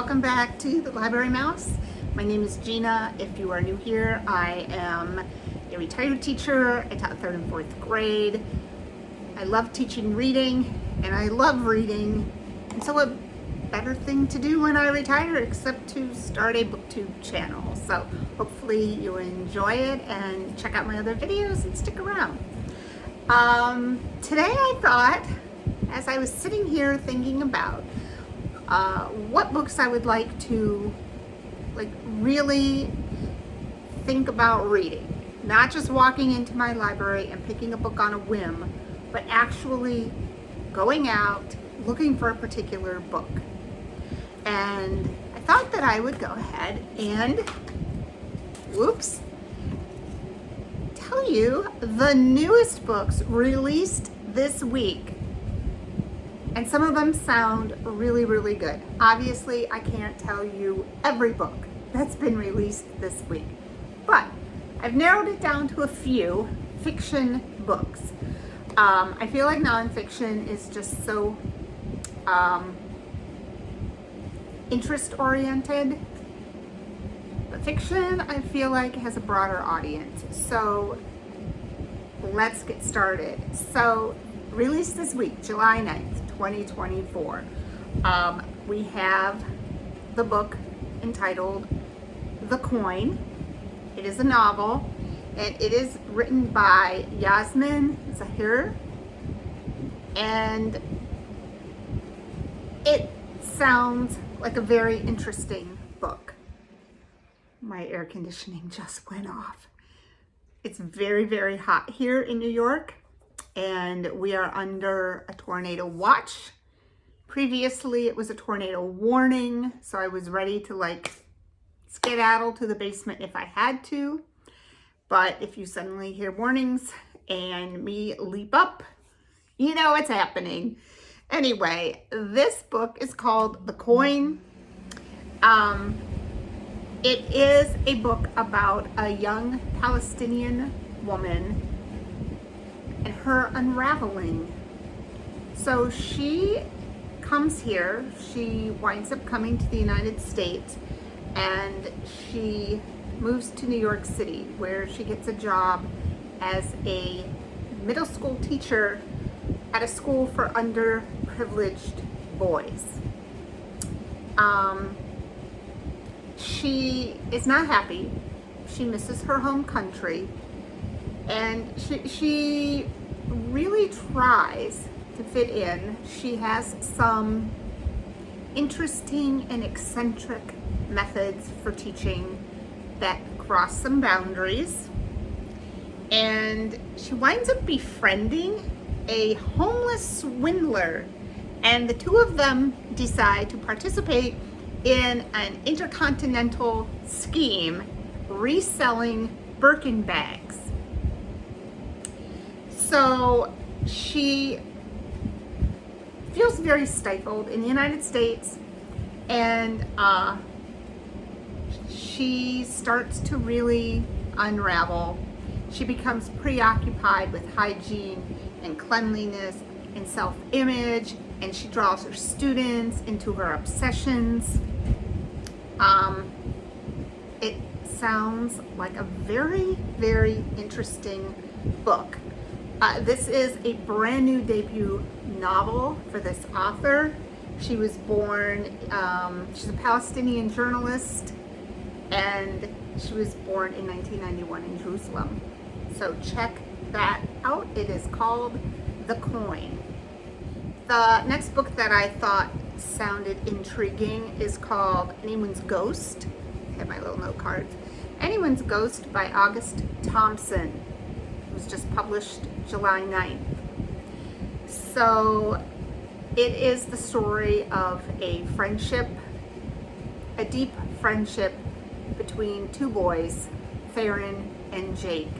welcome back to the Library Mouse. My name is Gina. If you are new here, I am a retired teacher. I taught 3rd and 4th grade. I love teaching reading and I love reading. And so what better thing to do when I retire except to start a booktube channel. So hopefully you enjoy it and check out my other videos and stick around. Today I thought, as I was sitting here thinking about what books I would like to really think about reading. Not just walking into my library and picking a book on a whim, but actually going out looking for a particular book. And I thought that I would go ahead and, tell you the newest books released this week. And some of them sound really, really good. Obviously, I can't tell you every book that's been released this week, but I've narrowed it down to a few fiction books. I feel like nonfiction is just so interest-oriented, but fiction, I feel like, has a broader audience. So let's get started. So, released this week, July 9th. 2024. We have the book entitled The Coin. It is a novel and it is written by Yasmin Zahir, and it sounds like a very interesting book. My air conditioning just went off. It's very, very hot here in New York, and we are under a tornado watch. Previously, it was a tornado warning, so I was ready to skedaddle to the basement if I had to. But if you suddenly hear warnings and me leap up, you know what's happening. Anyway, this book is called The Coin. It is a book about a young Palestinian woman and her unraveling. So she comes here, she winds up coming to the United States, and she moves to New York City, where she gets a job as a middle school teacher at a school for underprivileged boys. She is not happy. She misses her home country. And she really tries to fit in. She has some interesting and eccentric methods for teaching that cross some boundaries. And she winds up befriending a homeless swindler. And the two of them decide to participate in an intercontinental scheme reselling Birkin bags. So she feels very stifled in the United States, and she starts to really unravel. She becomes preoccupied with hygiene and cleanliness and self-image, and she draws her students into her obsessions. It sounds like a very, very interesting book. This is a brand new debut novel for this author. She was born, she's a Palestinian journalist, and she was born in 1991 in Jerusalem. So check that out. It is called The Coin. The next book that I thought sounded intriguing is called Anyone's Ghost. I have my little note cards. Anyone's Ghost by August Thompson. It was just published July 9th. So it is the story of a friendship, a deep friendship between two boys, Theron and Jake,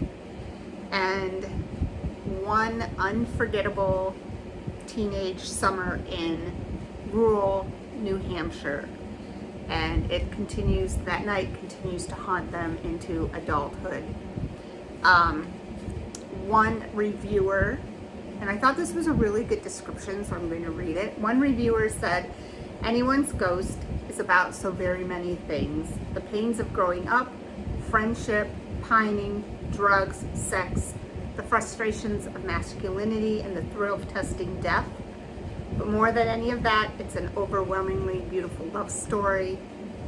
and one unforgettable teenage summer in rural New Hampshire. And it continues, that night continues to haunt them into adulthood. One reviewer, and I thought this was a really good description, so I'm going to read it. One reviewer said, Anyone's Ghost is about so very many things. The pains of growing up, friendship, pining, drugs, sex, the frustrations of masculinity, and the thrill of testing death. But more than any of that, it's an overwhelmingly beautiful love story.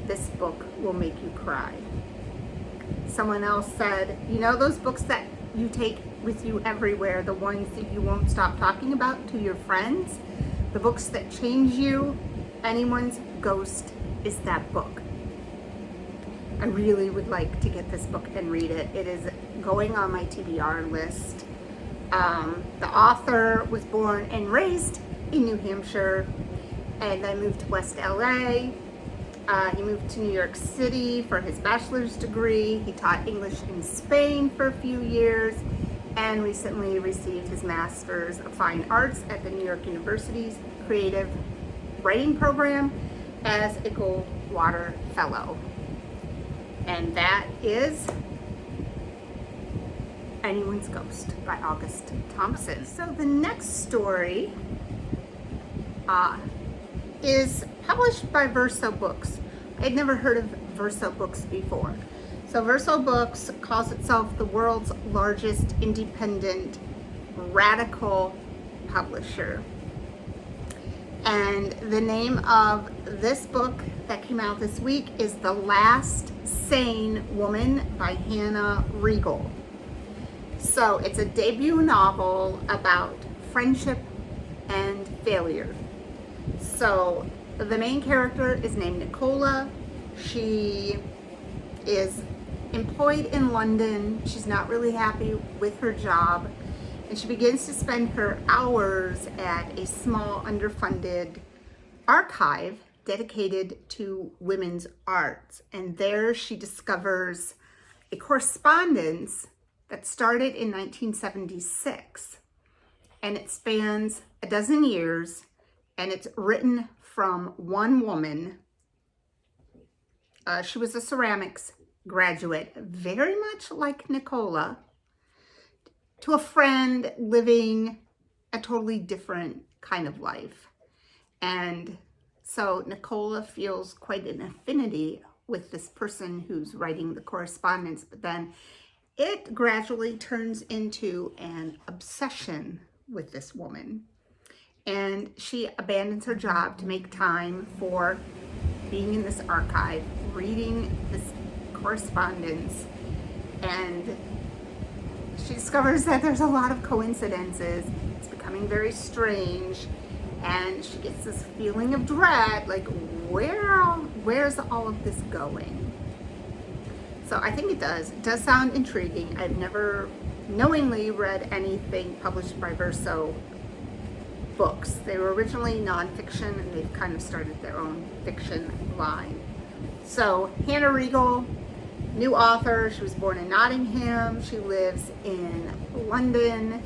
This book will make you cry. Someone else said, you know those books that you take with you everywhere, the ones that you won't stop talking about to your friends, the books that change you? Anyone's Ghost is that book. I really would like to get this book and read it. It is going on my TBR list. The author was born and raised in New Hampshire and then moved to West LA. He moved to New York City for his bachelor's degree. He taught English in Spain for a few years and recently received his master's of fine arts at the New York University's creative writing program as a Goldwater Fellow. And that is Anyone's Ghost by August Thompson. So the next story is published by Verso Books. I'd never heard of Verso Books before. So Verso Books calls itself the world's largest independent radical publisher. And the name of this book that came out this week is The Last Sane Woman by Hannah Riegel. So it's a debut novel about friendship and failure. So the main character is named Nicola. She is employed in London. She's not really happy with her job. And she begins to spend her hours at a small underfunded archive dedicated to women's arts. And there she discovers a correspondence that started in 1976. And it spans a dozen years. And it's written from one woman. She was a ceramics graduate, very much like Nicola, to a friend living a totally different kind of life. And so Nicola feels quite an affinity with this person who's writing the correspondence, but then it gradually turns into an obsession with this woman. And she abandons her job to make time for being in this archive, reading this correspondence, and she discovers that there's a lot of coincidences. It's becoming very strange, and she gets this feeling of dread, like where's all of this going? So I think it does sound intriguing. I've never knowingly read anything published by Verso Books. They were originally nonfiction, and they've kind of started their own fiction line. So Hannah Riegel, new author. She was born in Nottingham. She lives in London.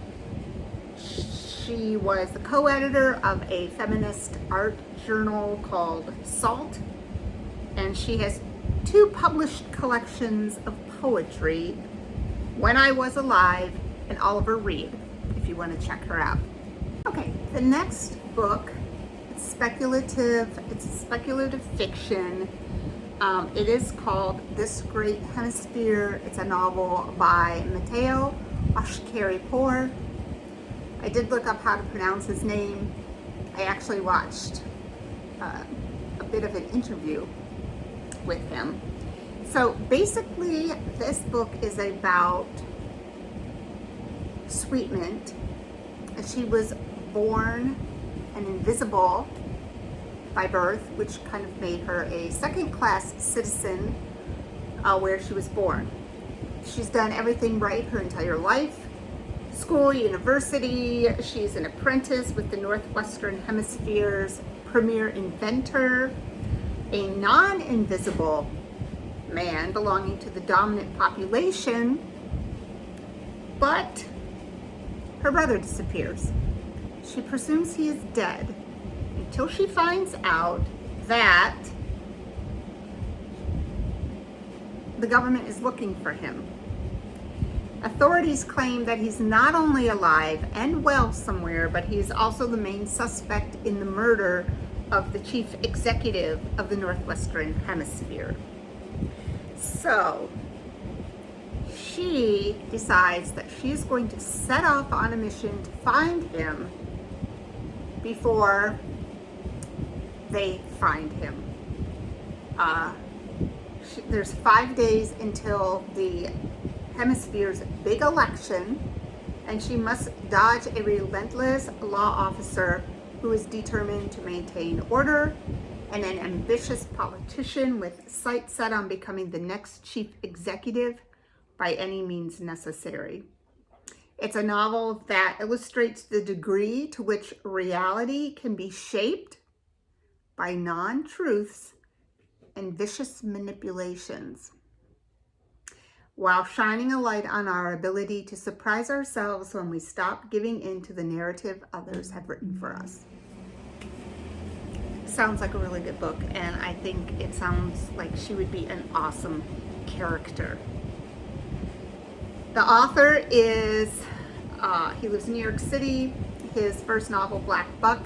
She was the co-editor of a feminist art journal called Salt, and she has 2 published collections of poetry, When I Was Alive and Oliver Reed, if you want to check her out. Okay, the next book, it's speculative fiction. It is called This Great Hemisphere. It's a novel by Matteo Carriecar. I did look up how to pronounce his name. I actually watched a bit of an interview with him. So basically, this book is about Sweet Mint. She was born an invisible by birth, which kind of made her a second-class citizen where she was born. She's done everything right her entire life. School, university, she's an apprentice with the Northwestern Hemisphere's premier inventor, a non-invisible man belonging to the dominant population, but her brother disappears. She presumes he is dead until she finds out that the government is looking for him. Authorities claim that he's not only alive and well somewhere, but he's also the main suspect in the murder of the chief executive of the Northwestern Hemisphere. So she decides that she's going to set off on a mission to find him before they find him. There's 5 days until the Hemisphere's big election, and she must dodge a relentless law officer who is determined to maintain order, and an ambitious politician with sights set on becoming the next chief executive by any means necessary. It's a novel that illustrates the degree to which reality can be shaped by non-truths and vicious manipulations, while shining a light on our ability to surprise ourselves when we stop giving in to the narrative others have written for us. Sounds like a really good book, and I think it sounds like she would be an awesome character. The author is, he lives in New York City. His first novel, Black Buck,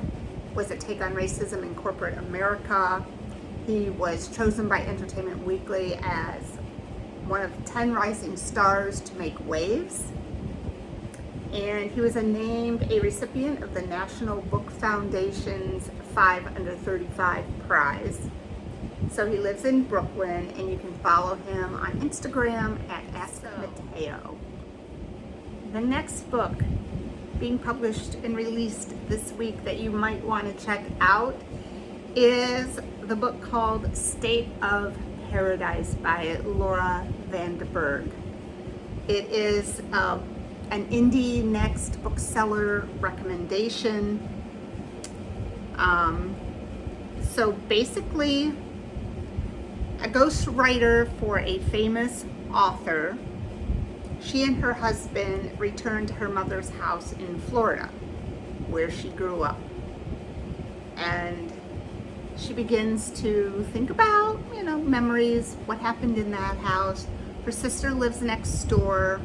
was a take on racism in corporate America. He was chosen by Entertainment Weekly as one of 10 rising stars to make waves. And he was named a recipient of the National Book Foundation's 5 Under 35 prize. So he lives in Brooklyn, and you can follow him on Instagram at Ask Mateo. The next book being published and released this week that you might want to check out is the book called State of Paradise by Laura Vandenberg. It is an indie next bookseller recommendation. So basically, a ghostwriter for a famous author, she and her husband returned to her mother's house in Florida, where she grew up. And she begins to think about, memories, what happened in that house. Her sister lives next door,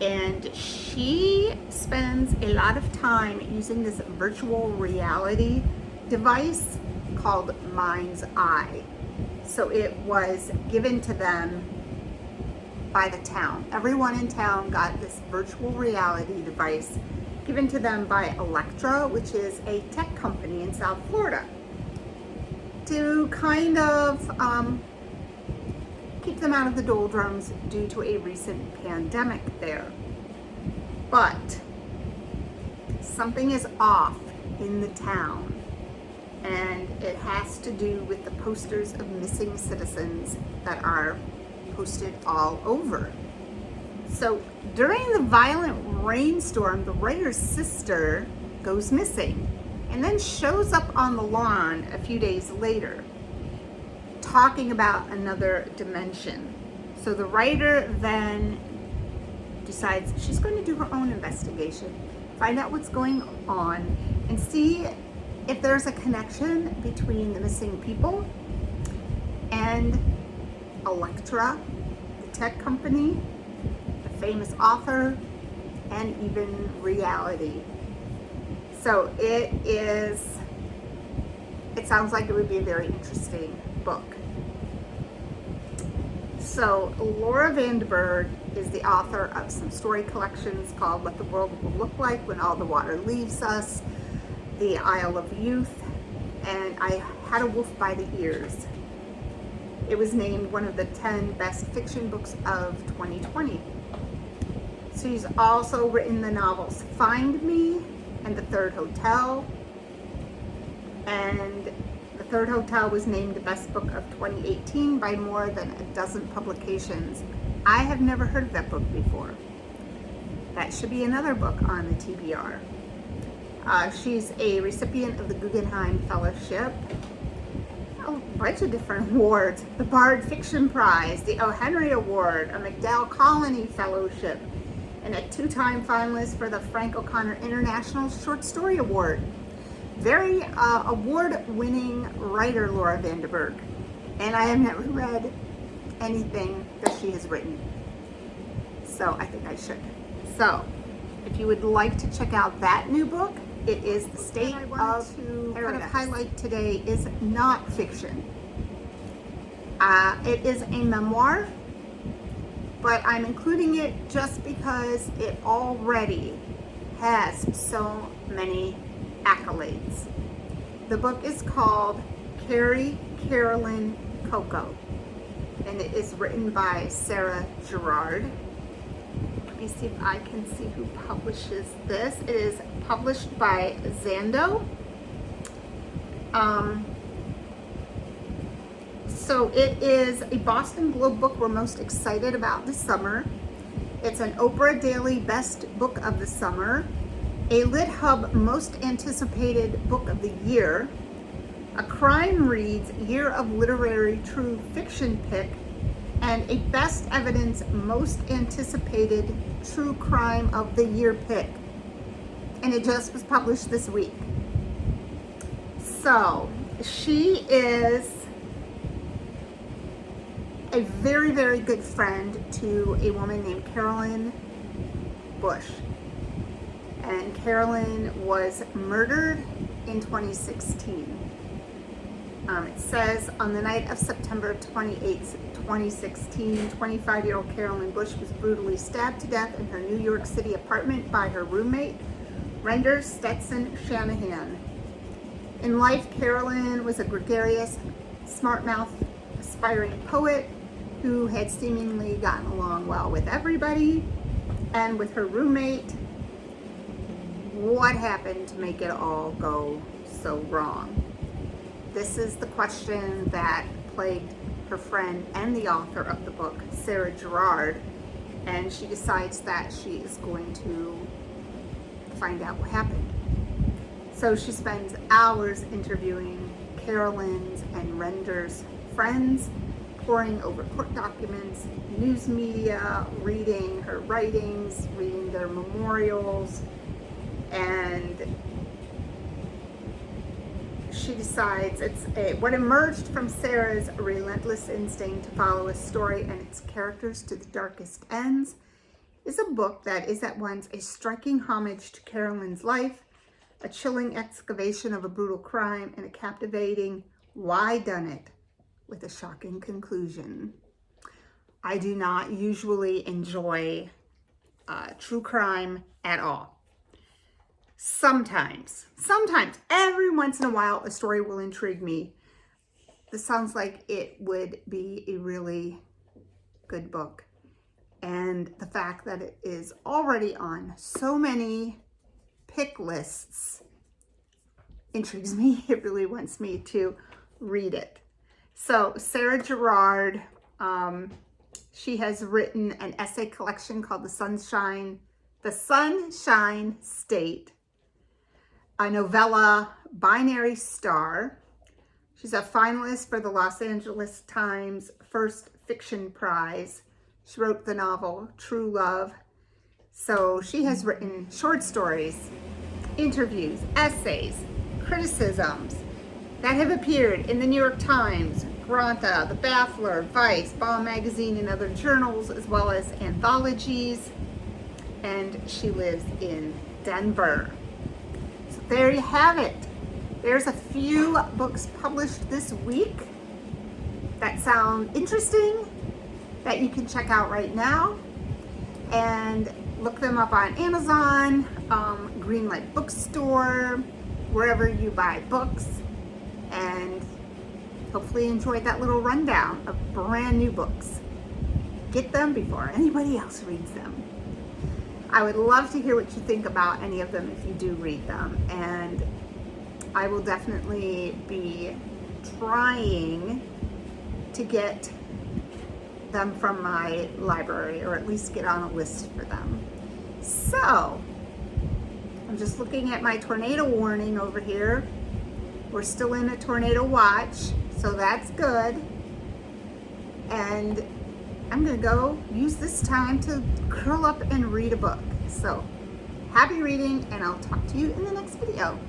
and she spends a lot of time using this virtual reality device called Mind's Eye. So it was given to them by the town. Everyone in town got this virtual reality device given to them by Electra, which is a tech company in South Florida, to kind of keep them out of the doldrums due to a recent pandemic there. But something is off in the town, and it has to do with the posters of missing citizens that are posted all over. So during the violent rainstorm, the writer's sister goes missing and then shows up on the lawn a few days later talking about another dimension. So the writer then decides she's going to do her own investigation, find out what's going on, and see if there's a connection between the missing people and Electra, the tech company, the famous author, and even reality. So it sounds like it would be a very interesting book. So Laura Vandenberg is the author of some story collections called What the World Will Look Like When All the Water Leaves Us, The Isle of Youth, and I Had a Wolf by the Ears. It was named one of the 10 best fiction books of 2020. She's also written the novels Find Me and The Third Hotel. And The Third Hotel was named the best book of 2018 by more than a dozen publications. I have never heard of that book before. That should be another book on the TBR. She's a recipient of the Guggenheim Fellowship, a bunch of different awards, the Bard Fiction Prize, the O. Henry Award, a MacDowell Colony Fellowship, and a 2-time finalist for the Frank O'Connor International Short Story Award. Very award-winning writer, Laura Vandenberg, and I have never read anything that she has written, so I think I should. So if you would like to check out that new book, It is The State of Paradise. Kind of highlight today is not fiction. It is a memoir, but I'm including it just because it already has so many accolades. The book is called Carriecar Coco, and it is written by Sarah Gerard. Let me see if I can see who publishes this. It is published by Zando. So it is a Boston Globe book we're most excited about this summer. It's an Oprah Daily Best Book of the Summer, a Lit Hub Most Anticipated Book of the Year, a Crime Reads Year of Literary True Fiction pick, and a Best Evidence Most Anticipated True Crime of the Year pick. And it just was published this week. So she is a very, very good friend to a woman named Carolyn Bush. And Carolyn was murdered in 2016. It says on the night of September 28th, 2016, 25-year-old Carolyn Bush was brutally stabbed to death in her New York City apartment by her roommate, Render Stetson Shanahan. In life, Carolyn was a gregarious, smart-mouthed, aspiring poet who had seemingly gotten along well with everybody. And with her roommate, what happened to make it all go so wrong? This is the question that plagued her friend and the author of the book, Sarah Gerard, and she decides that she is going to find out what happened. So she spends hours interviewing Carolyn's and Render's friends, poring over court documents, news media, reading her writings, reading their memorials, and she decides what emerged from Sarah's relentless instinct to follow a story and its characters to the darkest ends is a book that is at once a striking homage to Carolyn's life, a chilling excavation of a brutal crime, and a captivating why-done-it with a shocking conclusion. I do not usually enjoy true crime at all. Sometimes, every once in a while, a story will intrigue me. This sounds like it would be a really good book. And the fact that it is already on so many pick lists intrigues me. It really wants me to read it. So Sarah Gerard, she has written an essay collection called The Sunshine State, a novella, Binary Star. She's a finalist for the Los Angeles Times First Fiction Prize. She wrote the novel True Love. So she has written short stories, interviews, essays, criticisms that have appeared in the New York Times, Granta, The Baffler, Vice, Bomb Magazine, and other journals, as well as anthologies. And she lives in Denver. So there you have it. There's a few books published this week that sound interesting that you can check out right now. And look them up on Amazon, Greenlight Bookstore, wherever you buy books. And hopefully you enjoyed that little rundown of brand new books. Get them before anybody else reads them. I would love to hear what you think about any of them if you do read them. And I will definitely be trying to get them from my library, or at least get on a list for them. So I'm just looking at my tornado warning over here. We're still in a tornado watch, so that's good. And I'm gonna go use this time to curl up and read a book. So happy reading, and I'll talk to you in the next video.